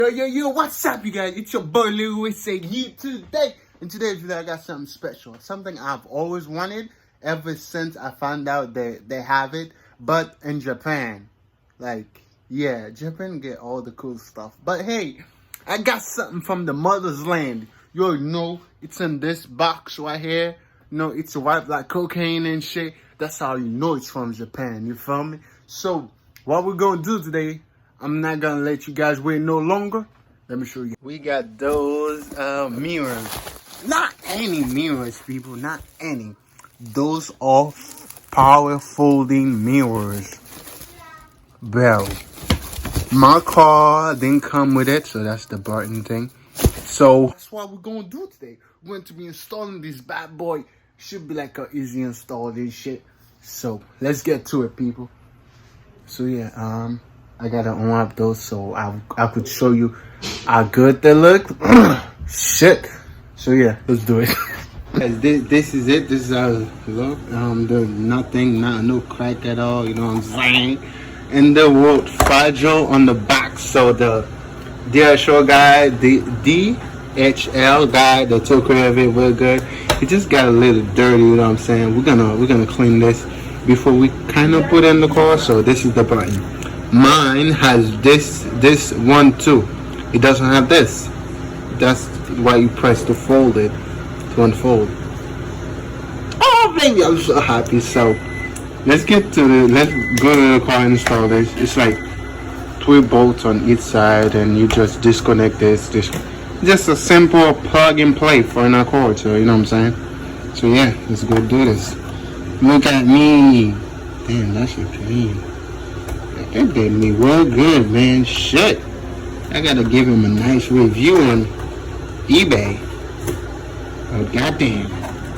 Yo, what's up, you guys? It's your boy Lewis saying you today. And today's video, I got something special. Something I've always wanted ever since I found out that they have it. But in Japan. Like, yeah, Japan get all the cool stuff. But hey, I got something from the mother's land. You already know it's in this box right here. You know, it's white like cocaine and shit. That's how you know it's from Japan. You feel me? So, what we're gonna do today, I'm not gonna let you guys wait no longer. Let me show you. We got those mirrors. Not any mirrors, people. Not any. Those are power folding mirrors. Bro. My car didn't come with it, so that's the button thing. So that's what we're gonna do today. We're going to be installing this bad boy. Should be like an easy install this shit. So let's get to it, people. So yeah, I gotta unwrap those so I could show you how good they look. Shit. So yeah, let's do it. This is it. This is how it look. There's nothing, no crack at all. You know what I'm saying? And the word fragile on the back. So the DHL guy, the DHL guy, that took care of it real good. It just got a little dirty. You know what I'm saying? We're gonna clean this before we kind of put it in the car. So this is the button. Mine has this one too. It doesn't have this. That's why you press to fold it, to unfold. Oh baby, I'm so happy. So let's go to the car and install this. It's like 3 bolts on each side, and you just disconnect this. Just a simple plug and play for an Accord. So you know what I'm saying. So yeah, let's go do this. Look at me. Damn, that shit clean. It did me real good, man. Shit. I gotta give him a nice review on eBay. Oh, goddamn.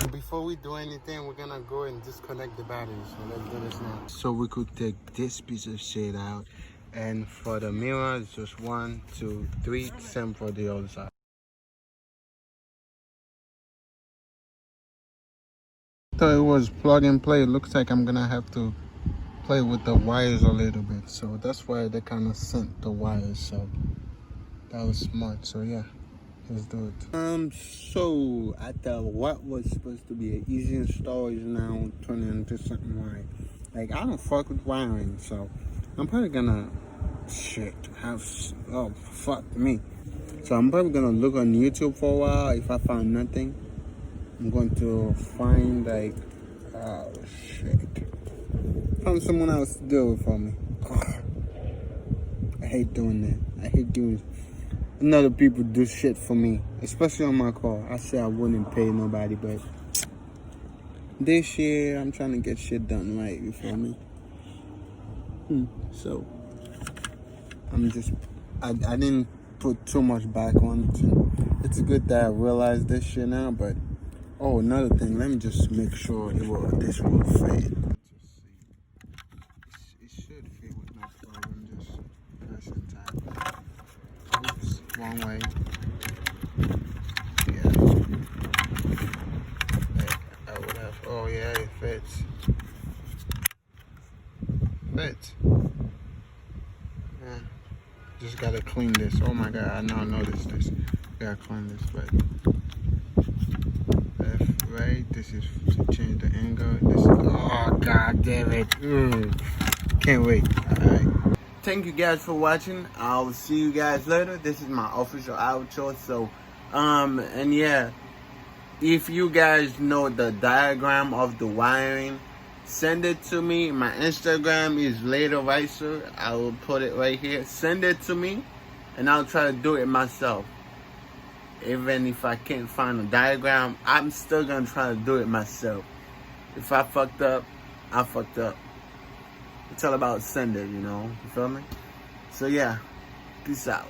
Before we do anything, we're gonna go and disconnect the battery. So let's do this now. So we could take this piece of shit out. And for the mirror, it's just 1, 2, 3. Same for the other side. Thought it was plug and play. It looks like I'm gonna have to play with the wires a little bit, so that's why they kind of sent the wires. So that was smart. So yeah, let's do it. So I thought what was supposed to be an easy install is now turning into something wired. Like, I don't fuck with wiring, so I'm probably gonna fuck me. So I'm probably gonna look on YouTube for a while. If I find nothing, I'm going to find like, oh shit, find someone else to do it for me. I hate doing that. I hate doing another people do shit for me, especially on my car. I said I wouldn't pay nobody, but this year I'm trying to get shit done right, you feel me? So I didn't put too much back on it. It's good that I realized this shit now, but oh, another thing, let me just make sure this will fit. It should fit with no problem. Just press and tap. Oops, wrong way. Yeah. I would have. Oh yeah, it fits. Fits. Yeah. Just gotta clean this. Oh my god, I now noticed this. Gotta clean this, but. Right, this is to change the angle. This is, oh god damn it. Can't wait. Alright, thank you guys for watching. I'll see you guys later. This is my official outro. So and yeah, if you guys know the diagram of the wiring, send it to me. My Instagram is later Ricer. I will put it right here. Send it to me and I'll try to do it myself. Even if I can't find a diagram, I'm still gonna try to do it myself. If I fucked up, I fucked up. It's all about sending, you know? You feel me? So yeah, peace out.